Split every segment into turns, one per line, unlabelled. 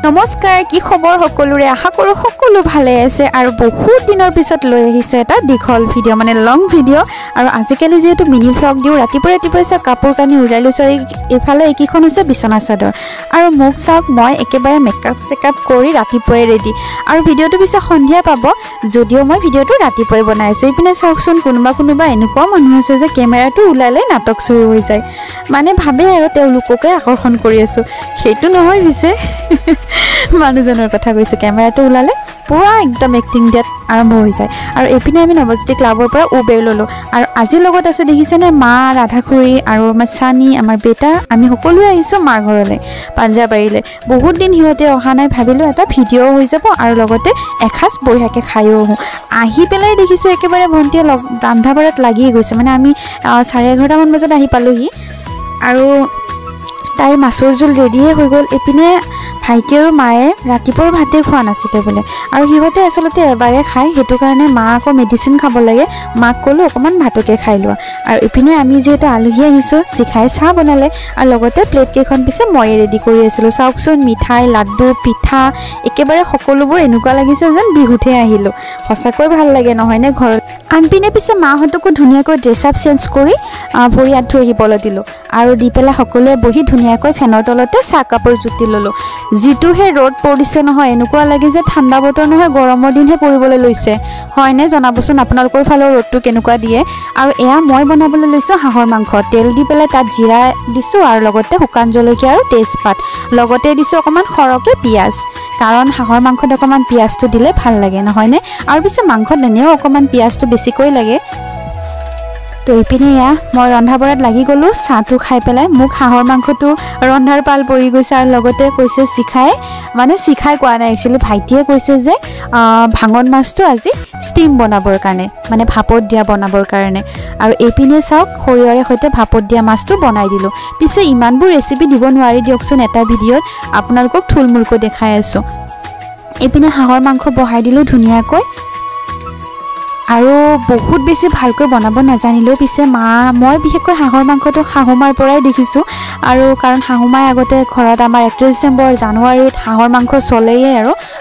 নমস্কাৰ কি খবৰ সকলোৰে আশা কৰো সকলো ভালে আছে আৰু বহুত দিনৰ পিছত লৈ আহিছে এটা দীঘল ভিডিঅ' মানে লং ভিডিঅ' আৰু আজিকালি যেহেতু মিনি ভ্লগ দিও ৰাতিপুৱা কাপোৰ কানি উৰাই লৈছো ইফালে এইকিখন হৈছে বিছনা চাদৰ আৰু মোক চাওক মই একেবাৰে মেকআপ চেকআপ কৰি ৰাতিপুৱাই ৰেডি আৰু ভিডিঅ'টো পিছে সন্ধিয়া পাব যদিও মই ভিডিঅ'টো ৰাতিপুৱাই বনাইছো ইপিনে চাওকচোন কোনোবা এনেকুৱা মানুহ আছে যে কেমেৰাটো উলালে নাটক শুৰু হৈ যায় মানে ভাবে আৰু তেওঁলোককে আকৰ্ষণ কৰি আছো সেইটো নহয় পিছে মানুহজনৰ কথা কৈছো কেমেৰাটো উলালে পুৰা একদম এক্টিং দিয়াত আৰম্ভ হৈ যায় আৰু এপিনে আমি নৱজ্যোতি ক্লাবৰ পৰা উবেৰ ললো আৰু আজি লগত আছে দেখিছেনে মা ৰাধাখুৰী আৰু আমাৰ সানি আমাৰ বেটা আমি সকলোৱে আহিছো মাৰ ঘৰলৈ পাঞ্জাবাৰীলৈ বহুত দিন হিহঁতে অহা নাই ভাবিলো এটা ভিডিঅ' হৈ যাব আৰু লগতে এখাস বঢ়িয়াকৈ খাইও আহি পেলাই দেখিছো একেবাৰে ভণ্টিয়ে ৰন্ধা বঢ়াত লাগিয়ে গৈছে মানে আমি 11:30 মান বজাত আহি পালোহি আৰু তাইৰ মাছৰ জোল ৰেডিয়ে হৈ গ'ল এপিনে ভাইটি আৰু মায়ে ৰাতিপুৱাৰ ভাতে খোৱা নাছিলে বোলে আৰু হিহঁতে আচলতে এবাৰে খায় সেইটো কাৰণে মা আকৌ মেডিচিন খাব লাগে মাক ক'লো অকণমান ভাতকে খাই লোৱা আৰু ইপিনে আমি যিহেতু আলহী আহিছোঁ চিখাই চাহ বনালে আৰু লগতে প্লেট কেইখন পিছে মই ৰেডি কৰি আছিলোঁ চাওকচোন মিঠাই লাড্ডু পিঠা একেবাৰে সকলোবোৰ এনেকুৱা লাগিছে যেন বিহুতে আহিলোঁ সঁচাকৈ ভাল লাগে নহয়নে ঘৰত আনপিনে পিছে মাহঁতকো ধুনীয়াকৈ ড্ৰেছ আপ চেঞ্জ কৰি ভৰি হাত ধুই আহিবলৈ দিলোঁ আৰু দি পেলাই সকলোৱে বহি ধুনীয়াকৈ ফেনৰ তলতে চাহ কাপোৰ জুতি ল'লোঁ যিটোহে ৰ'দ পৰিছে নহয় এনেকুৱা লাগে যে ঠাণ্ডা বতৰ নহয় গৰমৰ দিনহে পৰিবলৈ লৈছে হয়নে জনাবচোন আপোনালোকৰ ফালৰ ৰ'দটো কেনেকুৱা দিয়ে আৰু এয়া মই বনাবলৈ লৈছোঁ হাঁহৰ মাংস তেল দি পেলাই তাত জিৰা দিছোঁ আৰু লগতে শুকান জলকীয়া আৰু তেজপাত লগতে দিছোঁ অকণমান সৰহকৈ পিঁয়াজ কাৰণ হাঁহৰ মাংসত অকণমান পিঁয়াজটো দিলে ভাল লাগে নহয়নে আৰু পিছে মাংসত এনেও অকণমান পিঁয়াজটো বেছিকৈ লাগে তো ইপিনে এয়া মই ৰন্ধা বঢ়াত লাগি গ'লোঁ চাহটো খাই পেলাই মোক হাঁহৰ মাংসটো ৰন্ধাৰ পাল পৰি গৈছে আৰু লগতে কৈছে চিখাই কোৱা নাই একচুৱেলি ভাইটিয়ে কৈছে যে ভাঙন মাছটো আজি ষ্টিম বনাবৰ কাৰণে মানে ভাপত দিয়া বনাবৰ কাৰণে আৰু এইপিনে চাওক সৰিয়হৰে সৈতে ভাপত দিয়া মাছটো বনাই দিলোঁ পিছে ইমানবোৰ ৰেচিপি দিব নোৱাৰি দিয়কচোন এটা ভিডিঅ'ত আপোনালোকক থুলমূলকৈ দেখাই আছোঁ এইপিনে হাঁহৰ মাংস বহাই দিলোঁ ধুনীয়াকৈ আৰু বহুত বেছি ভালকৈ বনাব নাজানিলেও পিছে মই বিশেষকৈ হাঁহৰ মাংসটো শাহুমাৰ পৰাই দেখিছোঁ আৰু কাৰণ শাহুমাই আগতে ঘৰত আমাৰ 31 ডিচেম্বৰ জানুৱাৰীত হাঁহৰ মাংস চলেয়ে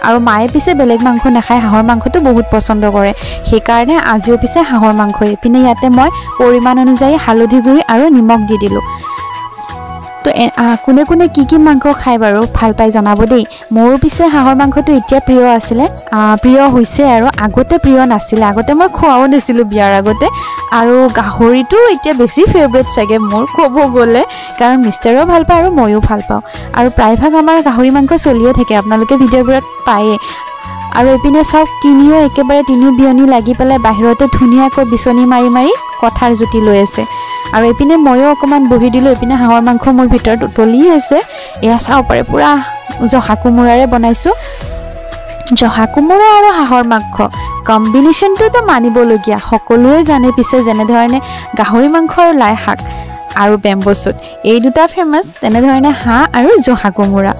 আৰু মায়ে পিছে বেলেগ মাংস নাখায় হাঁহৰ মাংসটো বহুত পচন্দ কৰে সেইকাৰণে আজিও পিছে হাঁহৰ মাংস এইপিনে ইয়াতে মই পৰিমাণ অনুযায়ী হালধি গুড়ি আৰু নিমখ দি দিলোঁ তো কোনে কি মাংস খায় বাৰু ভাল পাই জনাব দেই মোৰ পিছে হাঁহৰ মাংসটো এতিয়া প্ৰিয় আছিলে প্ৰিয় হৈছে আৰু আগতে প্ৰিয় নাছিলে আগতে মই খোৱাও নাছিলোঁ বিয়াৰ আগতে আৰু গাহৰিটো এতিয়া বেছি ফেভৰেট চাগে মোৰ ক'ব গ'লে কাৰণ মিষ্টাৰেও ভাল পায় আৰু ময়ো ভাল পাওঁ আৰু প্ৰায়ভাগ আমাৰ গাহৰি মাংস চলিয়ে থাকে আপোনালোকে ভিডিঅ'বোৰত পায়েই আৰু এইপিনে চাওক একেবাৰে তিনিও বিয়নি লাগি পেলাই বাহিৰতে ধুনীয়াকৈ বিচনী মাৰি কথাৰ জুতি লৈ আছে আৰু এইপিনে ময়ো অকণমান বহি দিলোঁ এইপিনে হাঁহৰ মাংস মোৰ ভিতৰত উতলি আছে এয়া চাব পাৰে পূৰা জহা কোমোৰাৰে বনাইছোঁ জহা কোমোৰা আৰু হাঁহৰ মাংস কম্বিনেশ্যনটোতো মানিবলগীয়া সকলোৱে জানে পিছে যেনেধৰণে গাহৰি মাংস আৰু লাই শাক আৰু বেম্বো চুট এই দুটা ফেমাছ তেনেধৰণে হাঁহ আৰু জহা কোমোৰা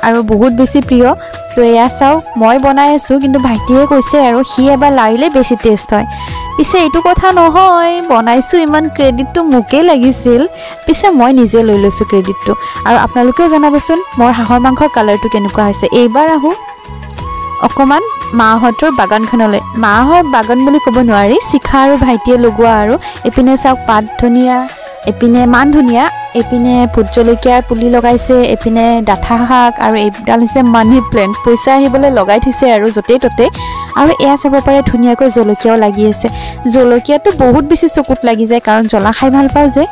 আৰু বহুত বেছি প্ৰিয় তো এয়া চাওক মই বনাই আছোঁ কিন্তু ভাইটিয়ে কৈছে আৰু সি এবাৰ লাৰিলে বেছি টেষ্ট হয় পিছে এইটো কথা নহয় বনাইছোঁ ইমান ক্ৰেডিটটো মোকেই লাগিছিল পিছে মই নিজে লৈ লৈছোঁ ক্ৰেডিটটো আৰু আপোনালোকেও জনাবচোন মোৰ হাঁহৰ মাংসৰ কালাৰটো কেনেকুৱা হৈছে এইবাৰ আহোঁ অকণমান মাহঁতৰ বাগানখনলৈ মাহঁৰ বাগান বুলি ক'ব নোৱাৰি চিখা আৰু ভাইটিয়ে লগোৱা আৰু এইপিনে চাওক পাত ধনিয়া এইপিনে মান ধনিয়া এইপিনে ভোট জলকীয়াৰ পুলি লগাইছে এইপিনে ডাঠা শাক আৰু এইডাল হৈছে মানি প্লেণ্ট পইচা আহিবলৈ লগাই থৈছে আৰু য'তেই ত'তে আৰু এয়া চাব পাৰে ধুনীয়াকৈ জলকীয়াও লাগি আছে জলকীয়াটো বহুত বেছি চকুত লাগি যায় কাৰণ জ্বলা খাই ভাল পাওঁ যে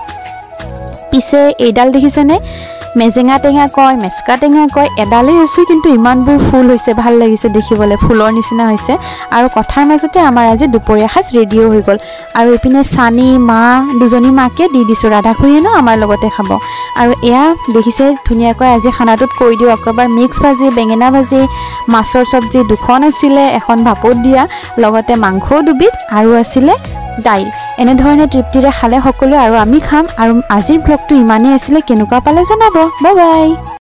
পিছে এইডাল দেখিছেনে মেজেঙা টেঙা কয় মেচকা টেঙা কয় এডালেই আছে কিন্তু ইমানবোৰ ফুল হৈছে ভাল লাগিছে দেখিবলৈ ফুলৰ নিচিনা হৈছে আৰু কথাৰ মাজতে আমাৰ আজি দুপৰীয়া সাঁজ ৰেডিও হৈ গ'ল আৰু এইপিনে সানি মা দুজনী মাকে দি দিছোঁ ৰাধাখুৰীয়ে আমাৰ লগতে খাব আৰু এয়া দেখিছে ধুনীয়াকৈ আজি খানাটোত কৈ দিওঁ একেবাৰে মিক্স ভাজি বেঙেনা ভাজি মাছৰ চব্জি দুখন আছিলে এখন ভাপত দিয়া লগতে মাংসও দুবিধ আৰু আছিলে দাইল এনেধৰণে তৃপ্তিৰে খালে সকলোৱে আৰু আমি খাম আৰু আজিৰ ভ্লগটো ইমানেই আছিলে কেনেকুৱা পালে জনাব বাই বাই